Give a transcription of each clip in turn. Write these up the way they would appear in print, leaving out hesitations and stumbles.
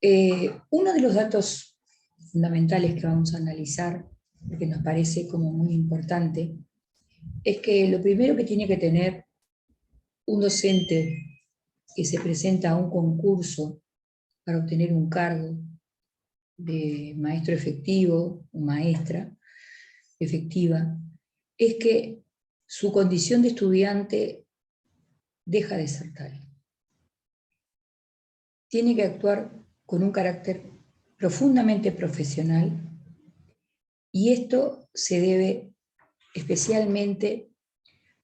Uno de los datos fundamentales que vamos a analizar, que nos parece como muy importante, es que lo primero que tiene que tener un docente que se presenta a un concurso para obtener un cargo de maestro efectivo o maestra efectiva, es que su condición de estudiante deja de ser tal. Tiene que actuar con un carácter profundamente profesional, y esto se debe especialmente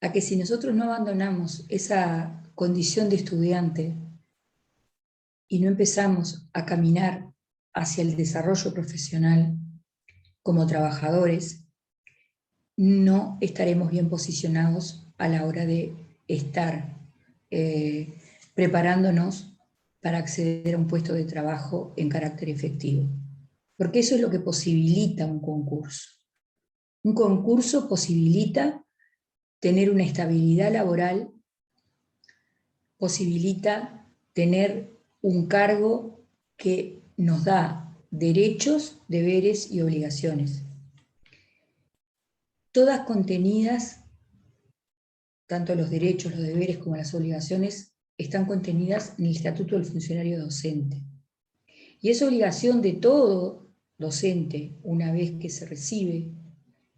a que si nosotros no abandonamos esa condición de estudiante y no empezamos a caminar hacia el desarrollo profesional como trabajadores, no estaremos bien posicionados a la hora de estar preparándonos para acceder a un puesto de trabajo en carácter efectivo. Porque eso es lo que posibilita un concurso. Un concurso posibilita tener una estabilidad laboral, posibilita tener un cargo que nos da derechos, deberes y obligaciones. Todas contenidas, tanto los derechos, los deberes como las obligaciones, están contenidas en el Estatuto del Funcionario Docente. Y es obligación de todo docente, una vez que se recibe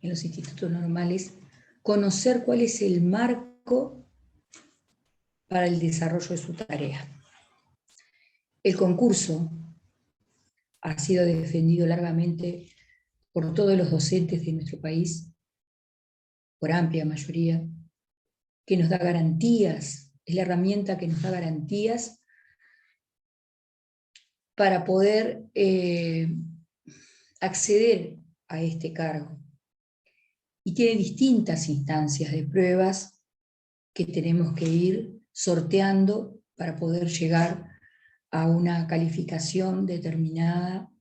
en los institutos normales, conocer cuál es el marco para el desarrollo de su tarea. El concurso ha sido defendido largamente por todos los docentes de nuestro país, por amplia mayoría, que nos da garantías, es la herramienta que nos da garantías para poder acceder a este cargo. Y tiene distintas instancias de pruebas que tenemos que ir sorteando para poder llegar a una calificación determinada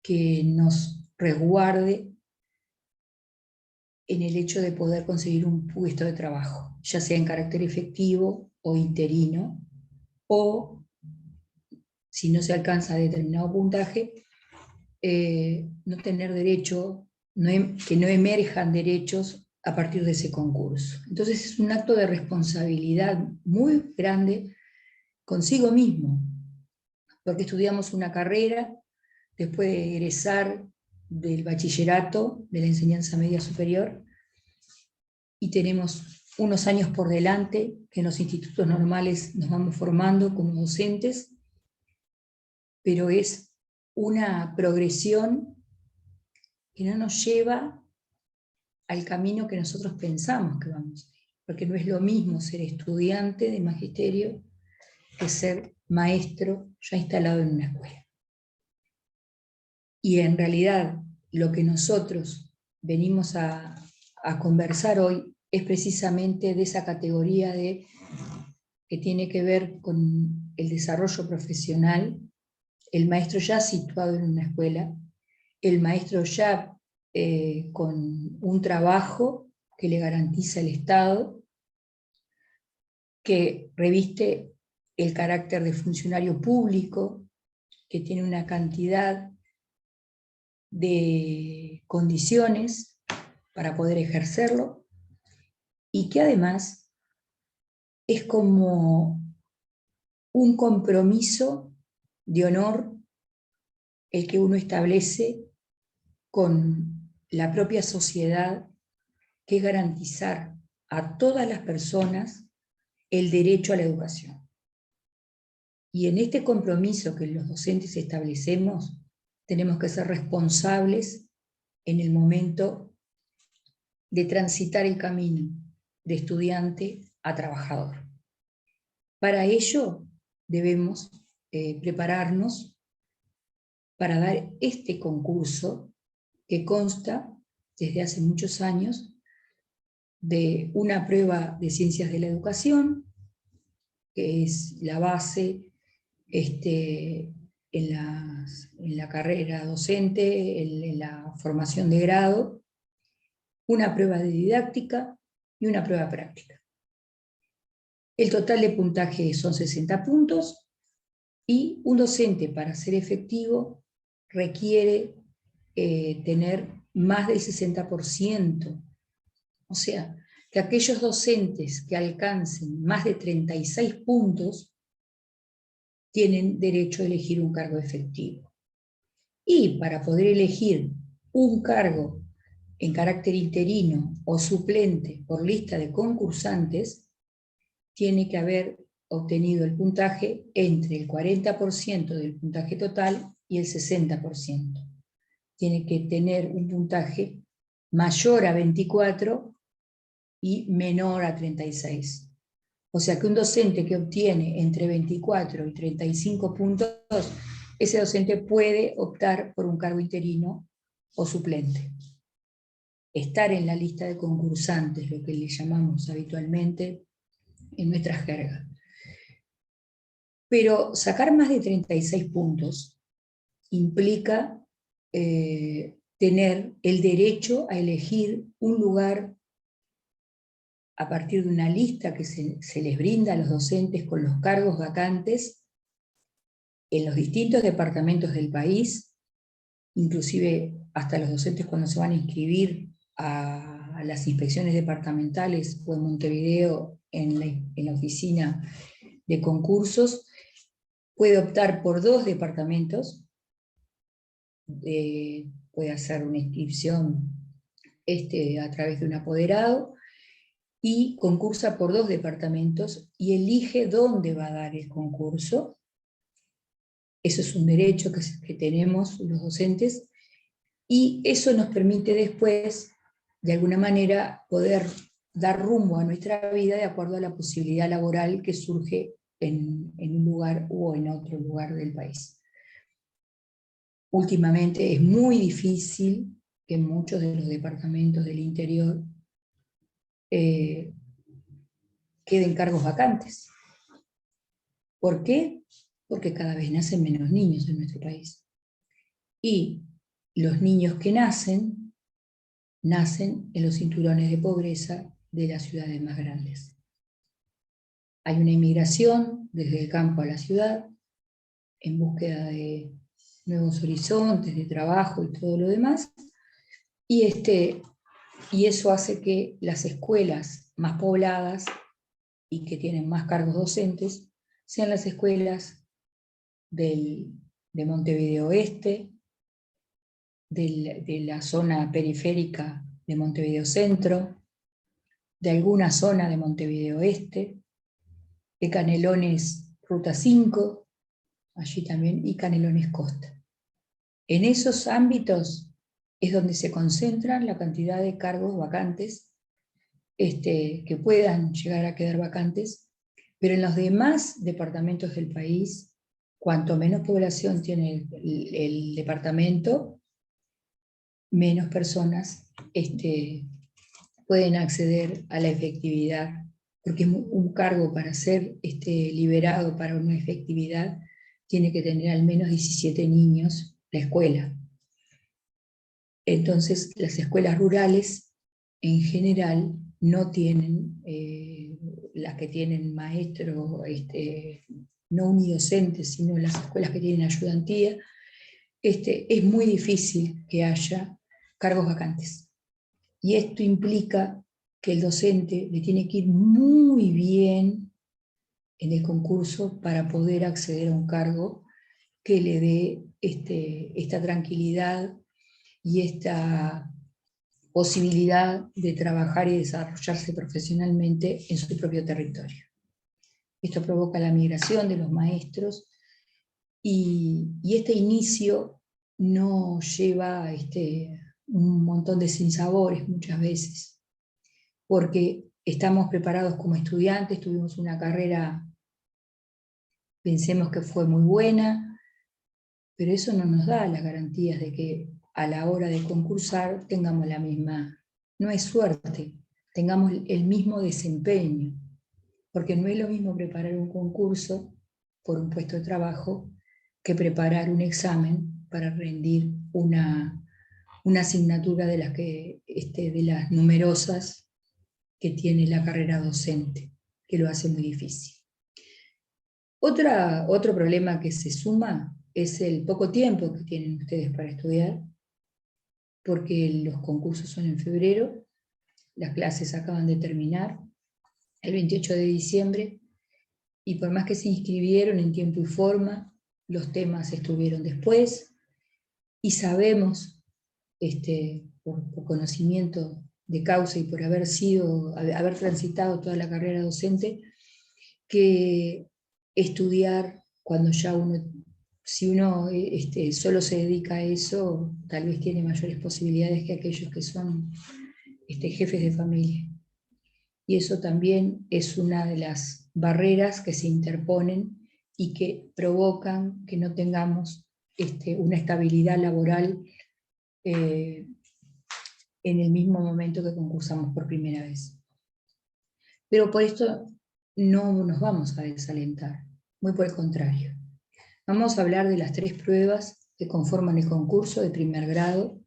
que nos resguarde en el hecho de poder conseguir un puesto de trabajo, ya sea en carácter efectivo o interino, o si no se alcanza determinado puntaje, no tener derecho, que no emerjan derechos a partir de ese concurso. Entonces es un acto de responsabilidad muy grande consigo mismo, porque estudiamos una carrera después de egresar del bachillerato, de la enseñanza media superior, y tenemos unos años por delante que en los institutos normales nos vamos formando como docentes, pero es una progresión que no nos lleva al camino que nosotros pensamos que vamos a ir, porque no es lo mismo ser estudiante de magisterio que ser maestro ya instalado en una escuela. Y en realidad lo que nosotros venimos a conversar hoy es precisamente de esa categoría que tiene que ver con el desarrollo profesional, el maestro ya situado en una escuela, el maestro ya con un trabajo que le garantiza el Estado, que reviste el carácter de funcionario público, que tiene una cantidad de condiciones para poder ejercerlo, y que además es como un compromiso de honor el que uno establece con la propia sociedad, que es garantizar a todas las personas el derecho a la educación. Y en este compromiso que los docentes establecemos, tenemos que ser responsables en el momento de transitar el camino de estudiante a trabajador. Para ello debemos prepararnos para dar este concurso que consta desde hace muchos años de una prueba de ciencias de la educación, que es la base en la carrera docente, en la formación de grado, una prueba de didáctica y una prueba práctica. El total de puntaje son 60 puntos, Y un docente, para ser efectivo, requiere tener más del 60%. O sea, que aquellos docentes que alcancen más de 36 puntos tienen derecho a elegir un cargo efectivo. Y para poder elegir un cargo en carácter interino o suplente por lista de concursantes, tiene que haber obtenido el puntaje entre el 40% del puntaje total y el 60%. Tiene que tener un puntaje mayor a 24 y menor a 36. O sea que un docente que obtiene entre 24 y 35 puntos, ese docente puede optar por un cargo interino o suplente. Estar en la lista de concursantes, lo que le llamamos habitualmente en nuestra jerga. Pero sacar más de 36 puntos implica tener el derecho a elegir un lugar a partir de una lista que se les brinda a los docentes con los cargos vacantes en los distintos departamentos del país, inclusive hasta los docentes cuando se van a inscribir a las inspecciones departamentales o en Montevideo en la oficina de concursos, puede optar por 2 departamentos, puede hacer una inscripción a través de un apoderado, y concursa por 2 departamentos y elige dónde va a dar el concurso. Eso es un derecho que tenemos los docentes, y eso nos permite después, de alguna manera, poder dar rumbo a nuestra vida de acuerdo a la posibilidad laboral que surge en un lugar o en otro lugar del país. Últimamente es muy difícil que en muchos de los departamentos del interior queden cargos vacantes. ¿Por qué? Porque cada vez nacen menos niños en nuestro país. Y los niños que nacen en los cinturones de pobreza de las ciudades más grandes. Hay una inmigración desde el campo a la ciudad en búsqueda de nuevos horizontes, de trabajo y todo lo demás, y eso hace que las escuelas más pobladas y que tienen más cargos docentes sean las escuelas de Montevideo Este, de la zona periférica de Montevideo Centro, de alguna zona de Montevideo Este, de Canelones Ruta 5, allí también, y Canelones Costa. En esos ámbitos es donde se concentran la cantidad de cargos vacantes que puedan llegar a quedar vacantes, pero en los demás departamentos del país, cuanto menos población tiene el departamento, menos personas pueden acceder a la efectividad, porque un cargo para ser liberado para una efectividad tiene que tener al menos 17 niños la escuela. Entonces, las escuelas rurales, en general, no tienen, las que tienen maestros, no unidocentes, sino las escuelas que tienen ayudantía, es muy difícil que haya cargos vacantes. Y esto implica que el docente le tiene que ir muy bien en el concurso para poder acceder a un cargo que le dé esta tranquilidad y esta posibilidad de trabajar y desarrollarse profesionalmente en su propio territorio. Esto provoca la migración de los maestros y este inicio no lleva un montón de sinsabores muchas veces, porque estamos preparados como estudiantes, tuvimos una carrera, pensemos que fue muy buena, pero eso no nos da las garantías de que a la hora de concursar tengamos la misma, no es suerte, tengamos el mismo desempeño, porque no es lo mismo preparar un concurso por un puesto de trabajo que preparar un examen para rendir una asignatura de las numerosas que tiene la carrera docente, que lo hace muy difícil. Otro problema que se suma es el poco tiempo que tienen ustedes para estudiar, porque los concursos son en febrero, las clases acaban de terminar el 28 de diciembre, y por más que se inscribieron en tiempo y forma, los temas estuvieron después, y sabemos, por conocimiento de causa y por haber transitado toda la carrera docente, que estudiar cuando ya si uno solo se dedica a eso, tal vez tiene mayores posibilidades que aquellos que son jefes de familia. Y eso también es una de las barreras que se interponen y que provocan que no tengamos una estabilidad laboral en el mismo momento que concursamos por primera vez. Pero por esto no nos vamos a desalentar, muy por el contrario. Vamos a hablar de las 3 pruebas que conforman el concurso de primer grado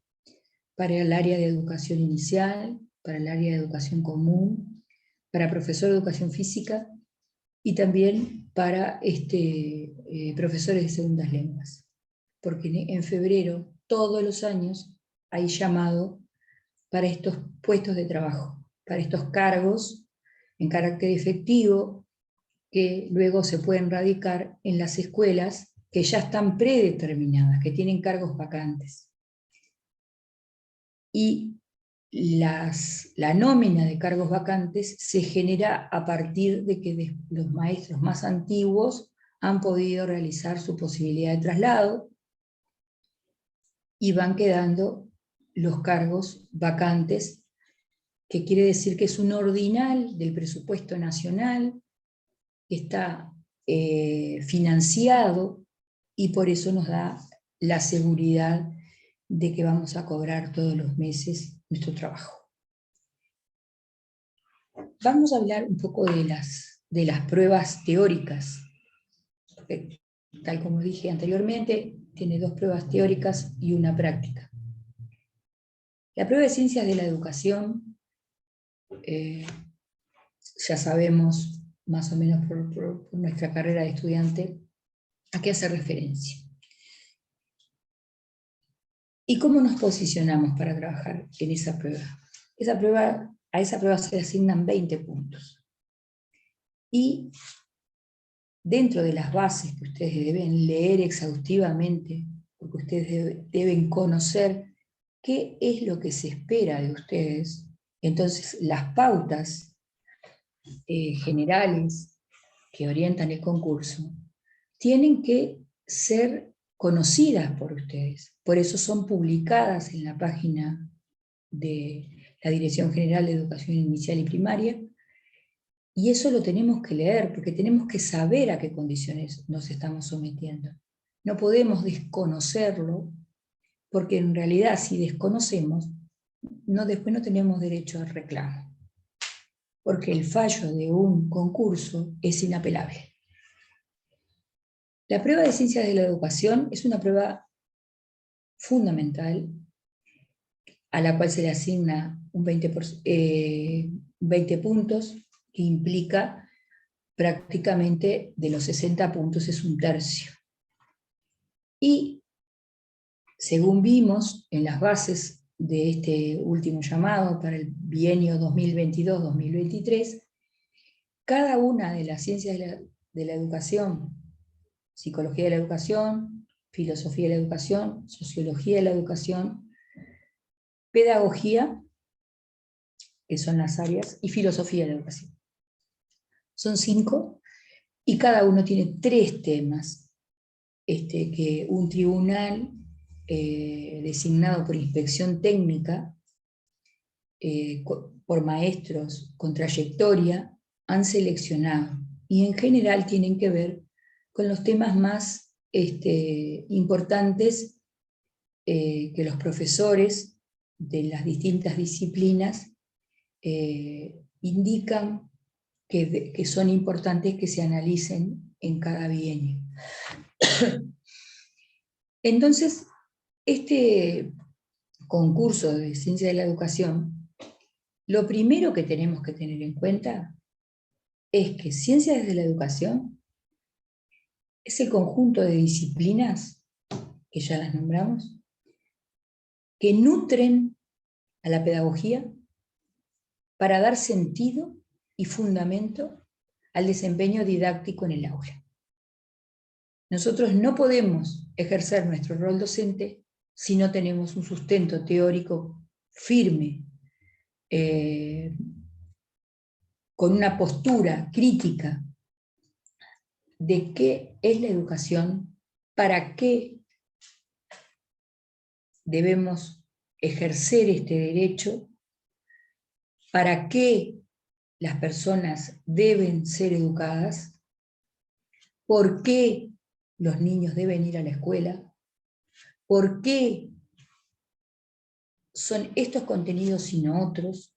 para el área de educación inicial, para el área de educación común, para profesor de educación física y también para profesores de segundas lenguas. Porque en febrero, todos los años, hay llamado para estos puestos de trabajo, para estos cargos en carácter efectivo, que luego se pueden radicar en las escuelas que ya están predeterminadas, que tienen cargos vacantes. Y la nómina de cargos vacantes se genera a partir de que los maestros más antiguos han podido realizar su posibilidad de traslado y van quedando los cargos vacantes, que quiere decir que es un ordinal del presupuesto nacional, que está financiado, y por eso nos da la seguridad de que vamos a cobrar todos los meses nuestro trabajo. Vamos a hablar un poco de las pruebas teóricas, porque, tal como dije anteriormente, tiene 2 pruebas teóricas y una práctica. La prueba de ciencias de la educación, ya sabemos más o menos por nuestra carrera de estudiante a qué hace referencia. ¿Y cómo nos posicionamos para trabajar en esa prueba? A esa prueba se le asignan 20 puntos. Y dentro de las bases que ustedes deben leer exhaustivamente, porque ustedes deben conocer qué es lo que se espera de ustedes, entonces las pautas generales que orientan el concurso tienen que ser conocidas por ustedes. Por eso son publicadas en la página de la Dirección General de Educación Inicial y Primaria, y eso lo tenemos que leer, porque tenemos que saber a qué condiciones nos estamos sometiendo. No podemos desconocerlo, porque en realidad si desconocemos, después no tenemos derecho al reclamo, porque el fallo de un concurso es inapelable. La prueba de ciencias de la educación es una prueba fundamental, a la cual se le asigna un 20 puntos, que implica prácticamente de los 60 puntos es un tercio. Y según vimos en las bases de este último llamado para el bienio 2022-2023, cada una de las ciencias de la educación, psicología de la educación, filosofía de la educación, sociología de la educación, pedagogía, que son las áreas, y filosofía de la educación. Son 5, y cada uno tiene 3 temas que un tribunal designado por inspección técnica, por maestros con trayectoria, han seleccionado, y en general tienen que ver con los temas más importantes que los profesores de las distintas disciplinas indican que son importantes que se analicen en cada bienio. Entonces, este concurso de Ciencia de la Educación, lo primero que tenemos que tener en cuenta es que Ciencias de la Educación es el conjunto de disciplinas, que ya las nombramos, que nutren a la pedagogía para dar sentido y fundamento al desempeño didáctico en el aula. Nosotros no podemos ejercer nuestro rol docente si no tenemos un sustento teórico firme, con una postura crítica de qué es la educación, para qué debemos ejercer este derecho, para qué las personas deben ser educadas, por qué los niños deben ir a la escuela, por qué son estos contenidos y no otros,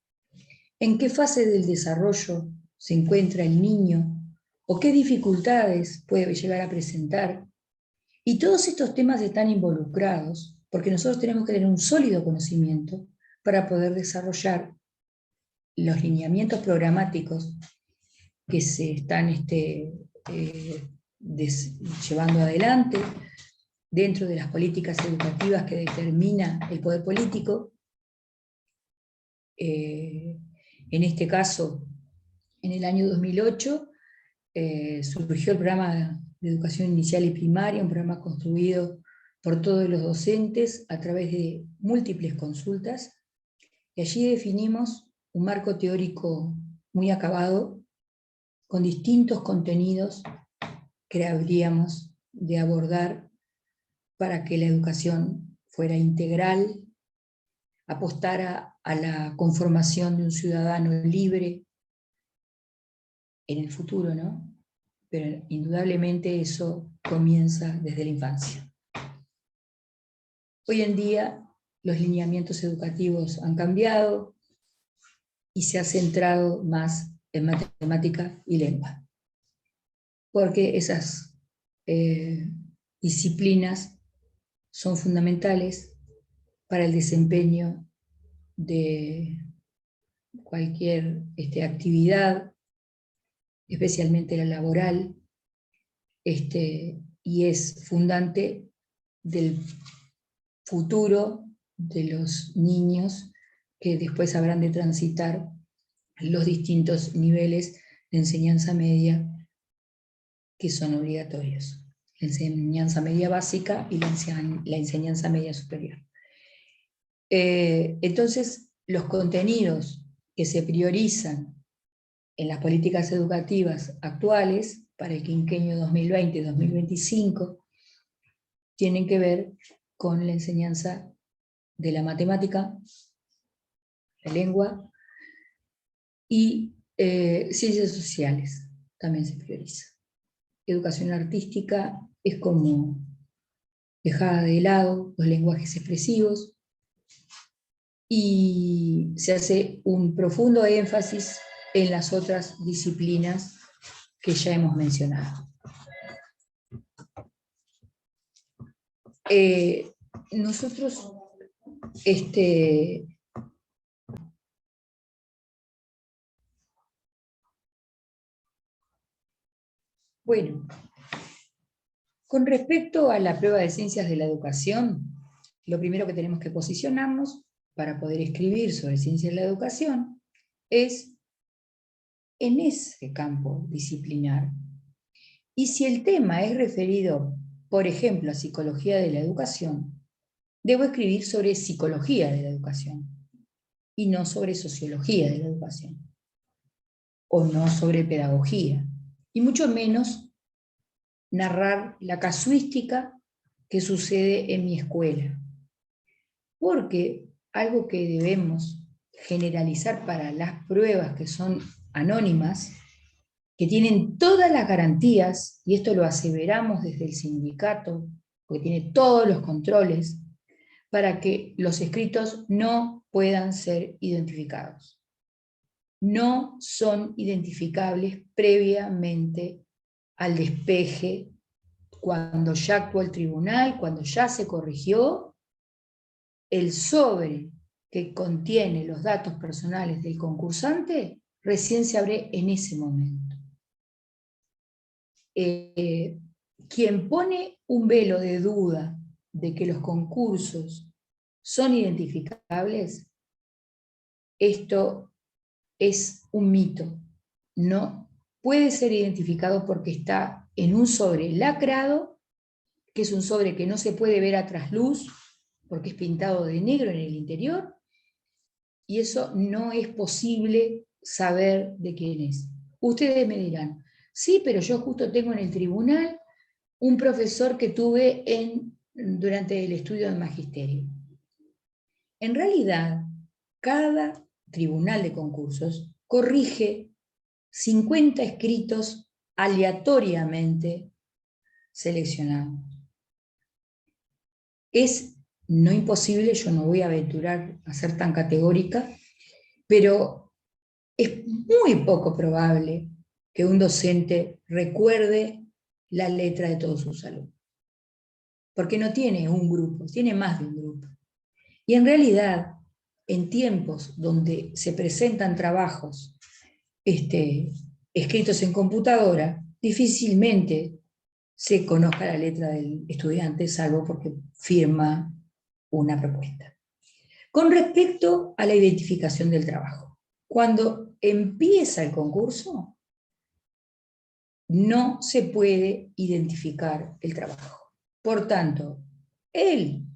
en qué fase del desarrollo se encuentra el niño o qué dificultades puede llegar a presentar. Y todos estos temas están involucrados porque nosotros tenemos que tener un sólido conocimiento para poder desarrollar los lineamientos programáticos que se están llevando adelante dentro de las políticas educativas que determina el poder político. En este caso, en el año 2008, surgió el programa de educación inicial y primaria, un programa construido por todos los docentes a través de múltiples consultas, y allí definimos un marco teórico muy acabado, con distintos contenidos que habríamos de abordar para que la educación fuera integral, apostara a la conformación de un ciudadano libre en el futuro, ¿no? Pero indudablemente eso comienza desde la infancia. Hoy en día los lineamientos educativos han cambiado y se ha centrado más en matemática y lengua, porque esas disciplinas son fundamentales para el desempeño de cualquier actividad, especialmente la laboral, y es fundante del futuro de los niños que después habrán de transitar los distintos niveles de enseñanza media que son obligatorios. La enseñanza media básica y la enseñanza media superior. Entonces, los contenidos que se priorizan en las políticas educativas actuales para el quinquenio 2020-2025 tienen que ver con la enseñanza de la matemática, la lengua y ciencias sociales, también se prioriza. Educación artística es como dejada de lado los lenguajes expresivos y se hace un profundo énfasis en las otras disciplinas que ya hemos mencionado. Nosotros bueno, con respecto a la prueba de ciencias de la educación, lo primero que tenemos que posicionarnos para poder escribir sobre ciencias de la educación es en ese campo disciplinar. Y si el tema es referido, por ejemplo, a psicología de la educación, debo escribir sobre psicología de la educación y no sobre sociología de la educación, o no sobre pedagogía, y mucho menos narrar la casuística que sucede en mi escuela. Porque algo que debemos generalizar para las pruebas que son anónimas, que tienen todas las garantías, y esto lo aseveramos desde el sindicato, porque tiene todos los controles, para que los escritos no puedan ser identificados. No son identificables previamente al despeje, cuando ya actuó el tribunal, cuando ya se corrigió. El sobre que contiene los datos personales del concursante recién se abre en ese momento. quien pone un velo de duda de que los concursos son identificables, esto es un mito. No puede ser identificado porque está en un sobre lacrado, que es un sobre que no se puede ver a trasluz, porque es pintado de negro en el interior, y eso no es posible saber de quién es. Ustedes me dirán, sí, pero yo justo tengo en el tribunal un profesor que tuve durante el estudio del magisterio. En realidad, cada tribunal de concursos corrige 50 escritos aleatoriamente seleccionados. Es no imposible, yo no voy a aventurar a ser tan categórica, pero es muy poco probable que un docente recuerde la letra de todos sus alumnos, porque no tiene un grupo, tiene más de un grupo. Y en realidad, en tiempos donde se presentan trabajos escritos en computadora, difícilmente se conozca la letra del estudiante, salvo porque firma una propuesta. Con respecto a la identificación del trabajo, cuando empieza el concurso, no se puede identificar el trabajo. Por tanto, el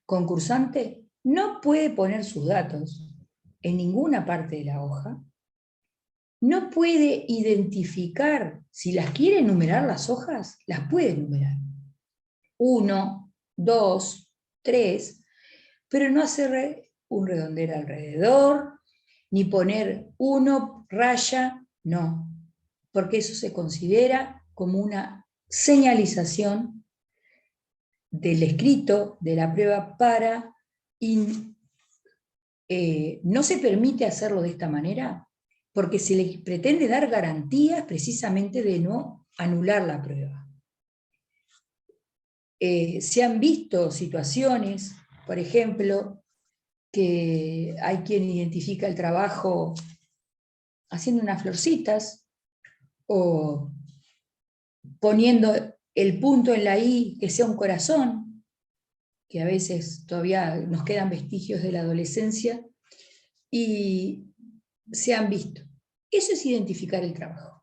concursante no puede poner sus datos en ninguna parte de la hoja, no puede identificar, si las quiere enumerar las hojas, las puede enumerar. 1, 2, 3, pero no hacer un redondel alrededor, ni poner 1 raya, no, porque eso se considera como una señalización del escrito de la prueba para, y no se permite hacerlo de esta manera porque se le pretende dar garantías precisamente de no anular la prueba. Se han visto situaciones, por ejemplo, que hay quien identifica el trabajo haciendo unas florcitas o poniendo el punto en la I que sea un corazón, que a veces todavía nos quedan vestigios de la adolescencia, y se han visto. Eso es identificar el trabajo.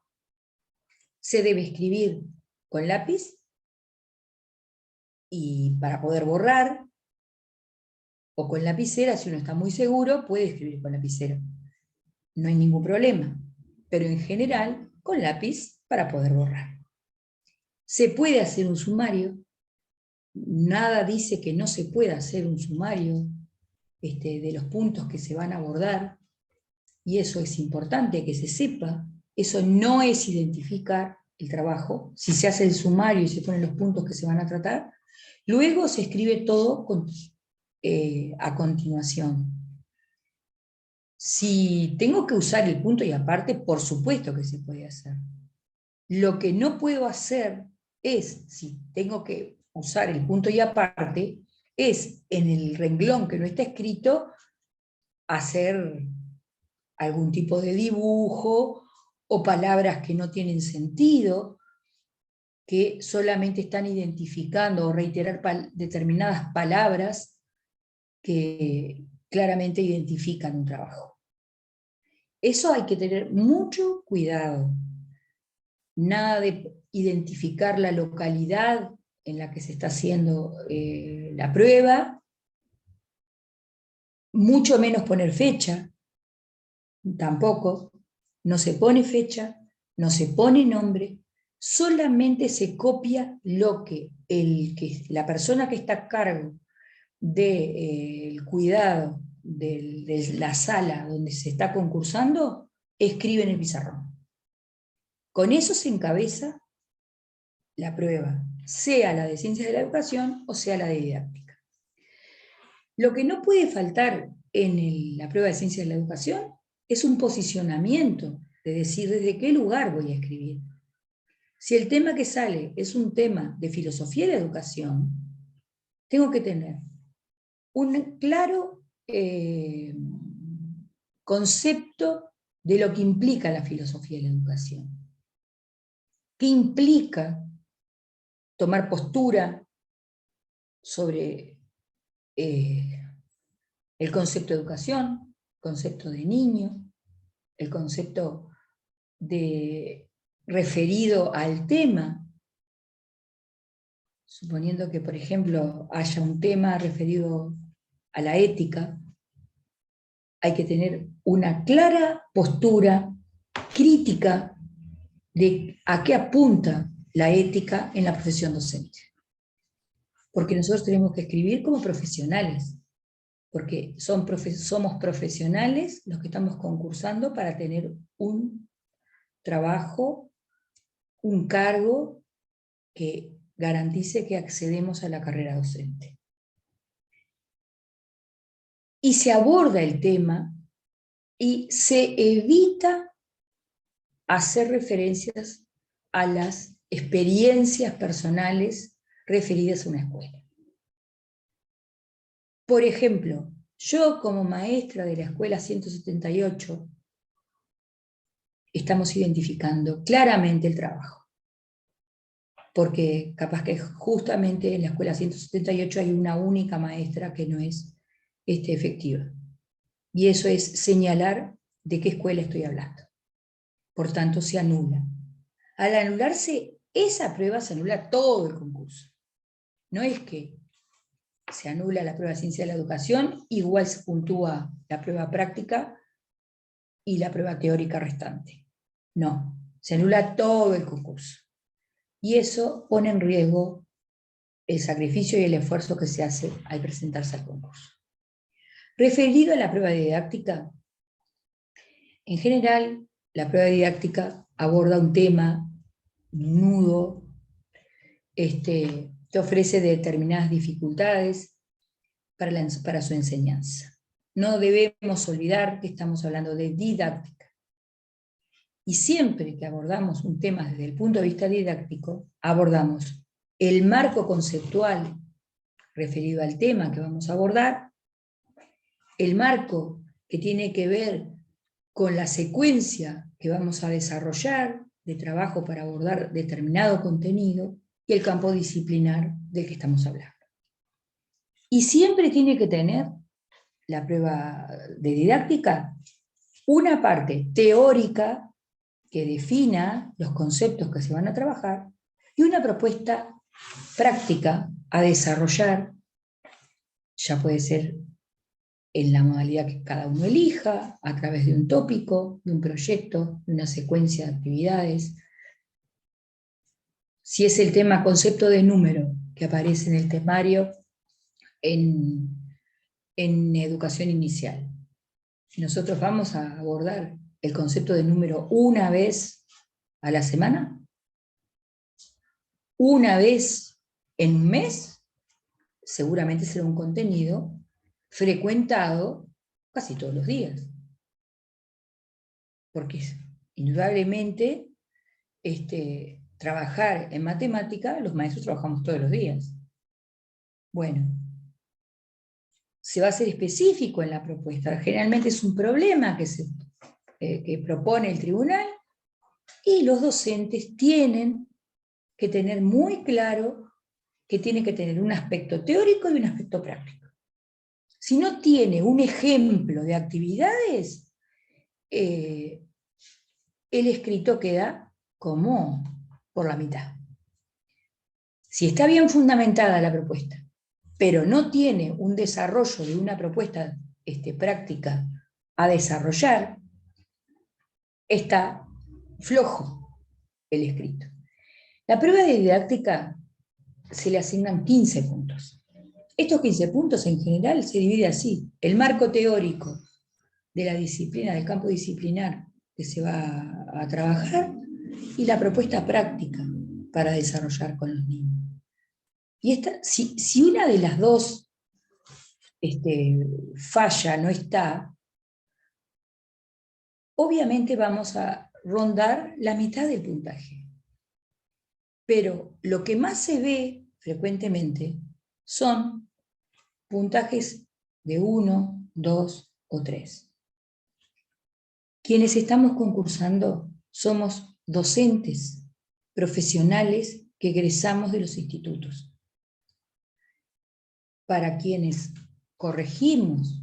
Se debe escribir con lápiz y para poder borrar, o con lapicera, si uno está muy seguro, puede escribir con lapicera. No hay ningún problema, pero en general con lápiz para poder borrar. Se puede hacer un sumario, nada dice que no se pueda hacer un sumario de los puntos que se van a abordar, y eso es importante que se sepa. Eso no es identificar el trabajo. Si se hace el sumario y se ponen los puntos que se van a tratar, luego se escribe todo a continuación. Si tengo que usar el punto y aparte, por supuesto que se puede hacer. Lo que no puedo hacer es, si tengo que usar el punto y aparte, es en el renglón que no está escrito, hacer algún tipo de dibujo o palabras que no tienen sentido, que solamente están identificando o reiterar determinadas palabras que claramente identifican un trabajo. Eso hay que tener mucho cuidado. Nada de identificar la localidad en la que se está haciendo la prueba, mucho menos poner fecha, tampoco. No se pone fecha, no se pone nombre, solamente se copia lo que la persona que está a cargo del cuidado de la sala donde se está concursando escribe en el pizarrón. Con eso se encabeza la prueba, sea la de ciencias de la educación o sea la de didáctica. Lo que no puede faltar en la prueba de ciencias de la educación es un posicionamiento, de decir desde qué lugar voy a escribir. Si el tema que sale es un tema de filosofía de la educación, tengo que tener un claro concepto de lo que implica la filosofía de la educación. ¿Qué implica tomar postura sobre el concepto de educación, el concepto de niño, el concepto referido al tema, suponiendo que, por ejemplo, haya un tema referido a la ética, hay que tener una clara postura crítica de a qué apunta la ética en la profesión docente. Porque nosotros tenemos que escribir como profesionales, porque somos profesionales los que estamos concursando para tener un trabajo, un cargo que garantice que accedemos a la carrera docente. Y se aborda el tema y se evita hacer referencias a las experiencias personales referidas a una escuela. Por ejemplo, yo como maestra de la escuela 178, estamos identificando claramente el trabajo. Porque capaz que justamente en la escuela 178 hay una única maestra que no es efectiva. Y eso es señalar de qué escuela estoy hablando. Por tanto, se anula. Al anularse esa prueba, se anula todo el concurso. No es que se anula la prueba de ciencia de la educación, igual se puntúa la prueba práctica y la prueba teórica restante. No, se anula todo el concurso. Y eso pone en riesgo el sacrificio y el esfuerzo que se hace al presentarse al concurso. Referido a la prueba didáctica, en general, la prueba didáctica aborda un tema, un nudo, te ofrece determinadas dificultades para su enseñanza. No debemos olvidar que estamos hablando de didáctica. Y siempre que abordamos un tema desde el punto de vista didáctico, abordamos el marco conceptual referido al tema que vamos a abordar, el marco que tiene que ver con la secuencia que vamos a desarrollar de trabajo para abordar determinado contenido y el campo disciplinar del que estamos hablando. Y siempre tiene que tener la prueba de didáctica una parte teórica que defina los conceptos que se van a trabajar y una propuesta práctica a desarrollar, ya puede ser en la modalidad que cada uno elija, a través de un tópico, de un proyecto, de una secuencia de actividades. Si es el tema concepto de número que aparece en el temario en educación inicial. Nosotros vamos a abordar el concepto de número una vez a la semana, una vez en un mes, seguramente será un contenido frecuentado casi todos los días. Porque indudablemente trabajar en matemática, los maestros trabajamos todos los días. Bueno, se va a ser específico en la propuesta. Generalmente es un problema que propone el tribunal y los docentes tienen que tener muy claro que tiene que tener un aspecto teórico y un aspecto práctico. Si no tiene un ejemplo de actividades, el escrito queda como por la mitad. Si está bien fundamentada la propuesta, pero no tiene un desarrollo de una propuesta práctica a desarrollar, está flojo el escrito. La prueba de didáctica se le asignan 15 puntos. Estos 15 puntos en general se divide así: el marco teórico de la disciplina, del campo disciplinar que se va a trabajar, y la propuesta práctica para desarrollar con los niños. Y si una de las dos falla, no está, obviamente vamos a rondar la mitad del puntaje. Pero lo que más se ve frecuentemente son puntajes de 1, 2 o 3. Quienes estamos concursando somos docentes, profesionales que egresamos de los institutos. Para quienes corregimos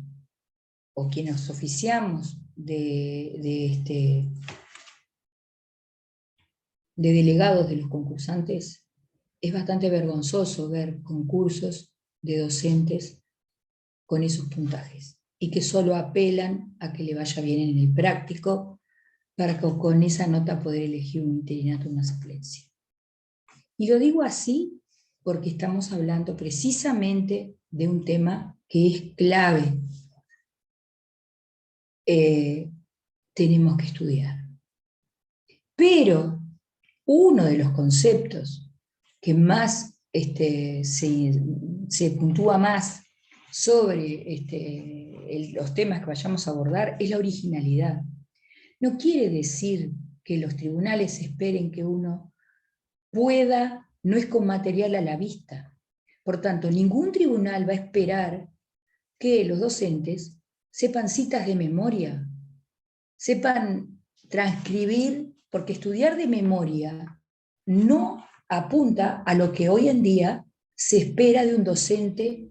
o quienes oficiamos de delegados de los concursantes, es bastante vergonzoso ver concursos de docentes con esos puntajes y que solo apelan a que le vaya bien en el práctico para que con esa nota poder elegir un interinato o una suplencia. Y lo digo así porque estamos hablando precisamente de un tema que es clave. Tenemos que estudiar. Pero uno de los conceptos que más se puntúa más sobre los temas que vayamos a abordar es la originalidad. No quiere decir que los tribunales esperen que uno pueda, no es con material a la vista. Por tanto, ningún tribunal va a esperar que los docentes sepan citas de memoria, sepan transcribir, porque estudiar de memoria no apunta a lo que hoy en día se espera de un docente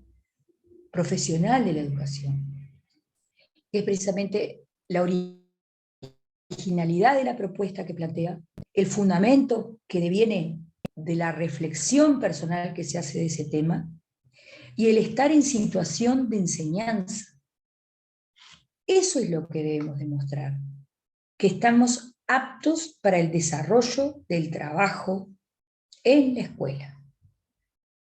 profesional de la educación, que es precisamente la originalidad de la propuesta que plantea, el fundamento que deviene de la reflexión personal que se hace de ese tema, y el estar en situación de enseñanza. Eso es lo que debemos demostrar, que estamos aptos para el desarrollo del trabajo en la escuela.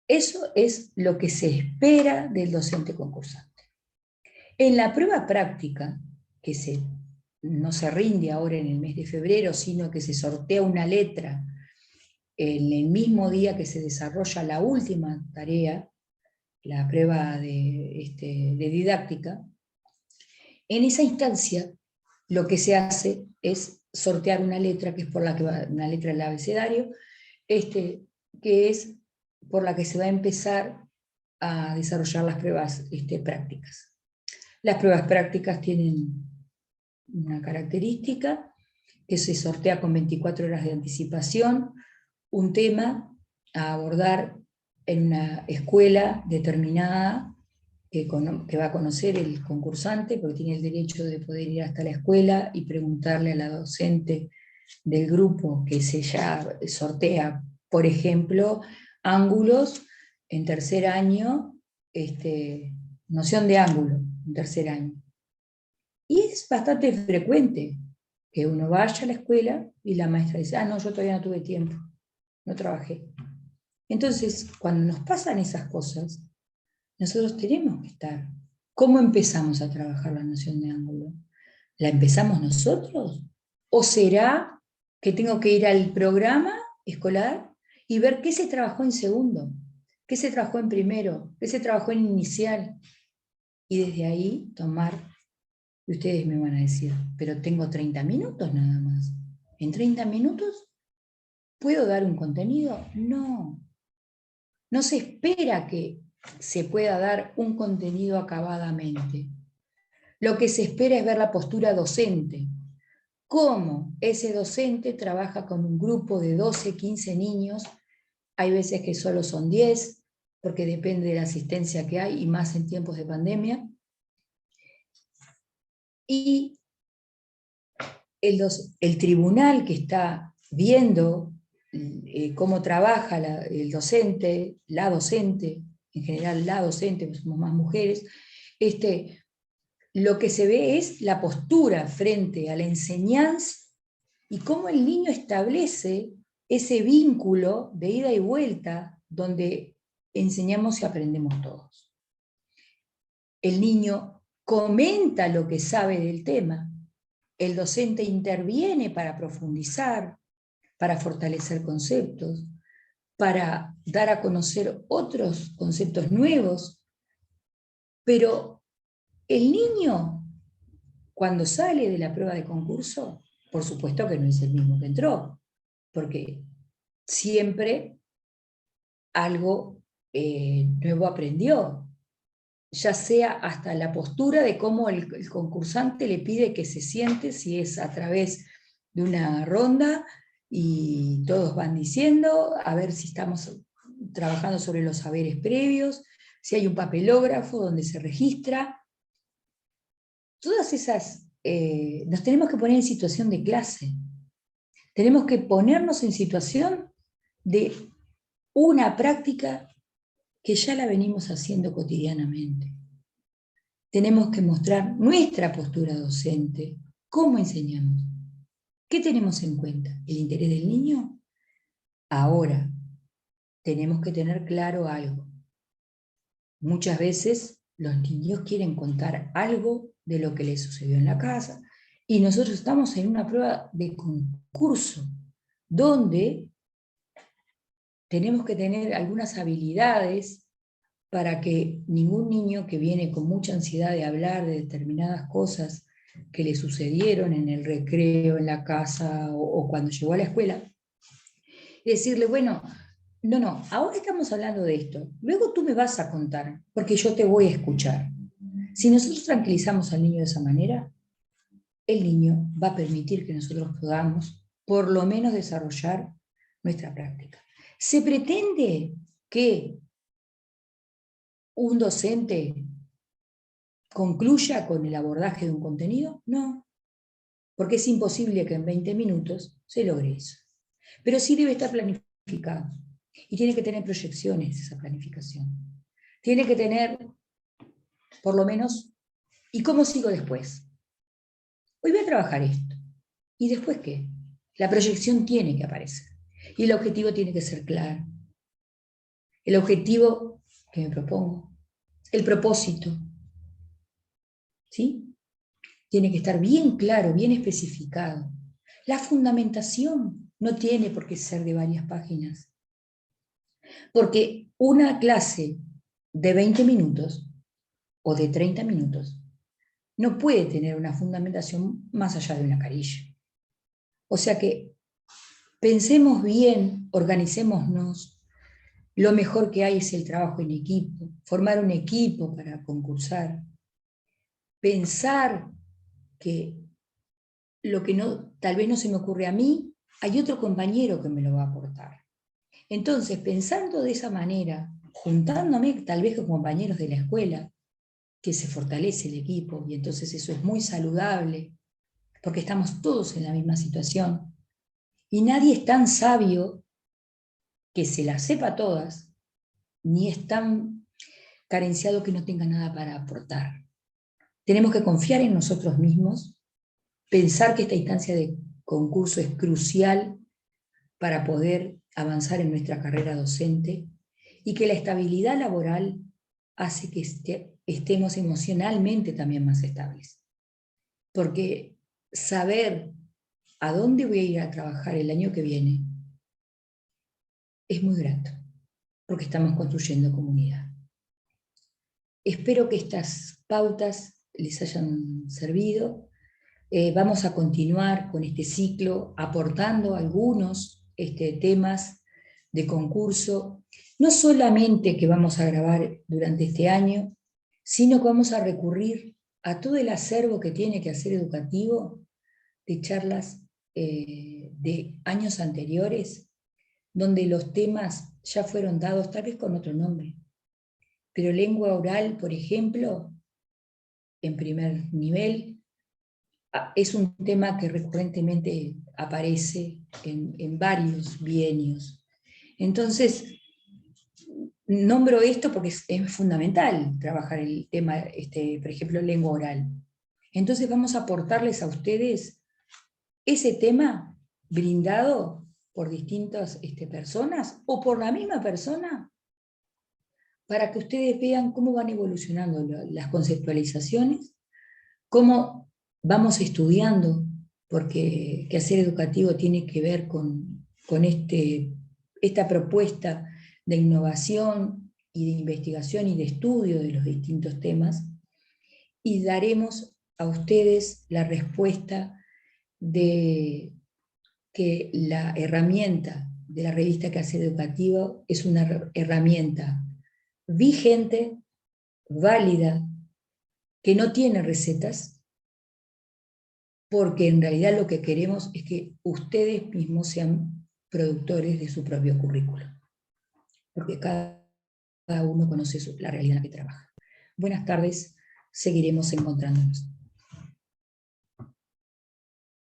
Eso es lo que se espera del docente concursante. En la prueba práctica, que no se rinde ahora en el mes de febrero, sino que se sortea una letra en el mismo día que se desarrolla la última tarea, la prueba de didáctica, en esa instancia lo que se hace es sortear una letra, que es por la que va, una letra del abecedario, que es por la que se va a empezar a desarrollar las pruebas prácticas. Las pruebas prácticas tienen una característica, que se sortea con 24 horas de anticipación, un tema a abordar en una escuela determinada que va a conocer el concursante, porque tiene el derecho de poder ir hasta la escuela y preguntarle a la docente del grupo que se ya sortea, por ejemplo, ángulos en tercer año, noción de ángulo en tercer año. Y es bastante frecuente que uno vaya a la escuela y la maestra dice, no, yo todavía no tuve tiempo, no trabajé. Entonces, cuando nos pasan esas cosas, nosotros tenemos que estar. ¿Cómo empezamos a trabajar la noción de ángulo? ¿La empezamos nosotros? ¿O será que tengo que ir al programa escolar y ver qué se trabajó en segundo, qué se trabajó en primero, qué se trabajó en inicial? Y desde ahí tomar, y ustedes me van a decir, pero tengo 30 minutos nada más. ¿En 30 minutos puedo dar un contenido? No. No se espera que se pueda dar un contenido acabadamente. Lo que se espera es ver la postura docente. Cómo ese docente trabaja con un grupo de 12, 15 niños. Hay veces que solo son 10, porque depende de la asistencia que hay, y más en tiempos de pandemia. Y el tribunal que está viendo cómo trabaja el docente, la docente, en general la docente, porque somos más mujeres, lo que se ve es la postura frente a la enseñanza y cómo el niño establece ese vínculo de ida y vuelta donde enseñamos y aprendemos todos. El niño comenta lo que sabe del tema, el docente interviene para profundizar, para fortalecer conceptos, para dar a conocer otros conceptos nuevos, pero el niño, cuando sale de la prueba de concurso, por supuesto que no es el mismo que entró, porque siempre algo nuevo aprendió, ya sea hasta la postura de cómo el concursante le pide que se siente, si es a través de una ronda, y todos van diciendo, a ver si estamos trabajando sobre los saberes previos, si hay un papelógrafo donde se registra. Todas esas, nos tenemos que poner en situación de clase. Tenemos que ponernos en situación de una práctica que ya la venimos haciendo cotidianamente. Tenemos que mostrar nuestra postura docente, cómo enseñamos, qué tenemos en cuenta, el interés del niño. Ahora, tenemos que tener claro algo. Muchas veces los niños quieren contar algo de lo que les sucedió en la casa y nosotros estamos en una prueba de concurso donde tenemos que tener algunas habilidades para que ningún niño que viene con mucha ansiedad de hablar de determinadas cosas que le sucedieron en el recreo, en la casa o cuando llegó a la escuela, decirle, bueno, no, ahora estamos hablando de esto, luego tú me vas a contar, porque yo te voy a escuchar. Si nosotros tranquilizamos al niño de esa manera, el niño va a permitir que nosotros podamos, por lo menos, desarrollar nuestra práctica. ¿Se pretende que un docente concluya con el abordaje de un contenido? No, porque es imposible que en 20 minutos se logre eso. Pero sí debe estar planificado y tiene que tener proyecciones esa planificación. Tiene que tener, por lo menos, ¿y cómo sigo después? Hoy voy a trabajar esto. ¿Y después qué? La proyección tiene que aparecer. Y el objetivo tiene que ser claro. El objetivo que me propongo, el propósito, ¿sí? Tiene que estar bien claro, bien especificado. La fundamentación no tiene por qué ser de varias páginas. Porque una clase de 20 minutos o de 30 minutos no puede tener una fundamentación más allá de una carilla. O sea que pensemos bien, organicémonos. Lo mejor que hay es el trabajo en equipo, formar un equipo para concursar, pensar que lo que no, tal vez no se me ocurre a mí, hay otro compañero que me lo va a aportar. Entonces, pensando de esa manera, juntándome tal vez con compañeros de la escuela, que se fortalece el equipo y entonces eso es muy saludable, porque estamos todos en la misma situación y nadie es tan sabio que se las sepa todas, ni es tan carenciado que no tenga nada para aportar. Tenemos que confiar en nosotros mismos, pensar que esta instancia de concurso es crucial para poder avanzar en nuestra carrera docente y que la estabilidad laboral hace que estemos emocionalmente también más estables. Porque saber a dónde voy a ir a trabajar el año que viene es muy grato, porque estamos construyendo comunidad. Espero que estas pautas les hayan servido. Vamos a continuar con este ciclo aportando algunos temas de concurso, no solamente que vamos a grabar durante este año, sino que vamos a recurrir a todo el acervo que tiene que hacer educativo de charlas de años anteriores, donde los temas ya fueron dados tal vez con otro nombre. Pero lengua oral, por ejemplo, en primer nivel, es un tema que recurrentemente aparece en varios bienios. Entonces, nombro esto porque es fundamental trabajar el tema, por ejemplo, lengua oral. Entonces vamos a aportarles a ustedes ese tema brindado por distintas personas o por la misma persona para que ustedes vean cómo van evolucionando las conceptualizaciones, cómo vamos estudiando, porque quehacer educativo tiene que ver con esta propuesta de innovación y de investigación y de estudio de los distintos temas, y daremos a ustedes la respuesta de que la herramienta de la revista Quehacer Educativo es una herramienta vigente, válida, que no tiene recetas, porque en realidad lo que queremos es que ustedes mismos sean productores de su propio currículo, porque cada uno conoce la realidad en la que trabaja. Buenas tardes, seguiremos encontrándonos.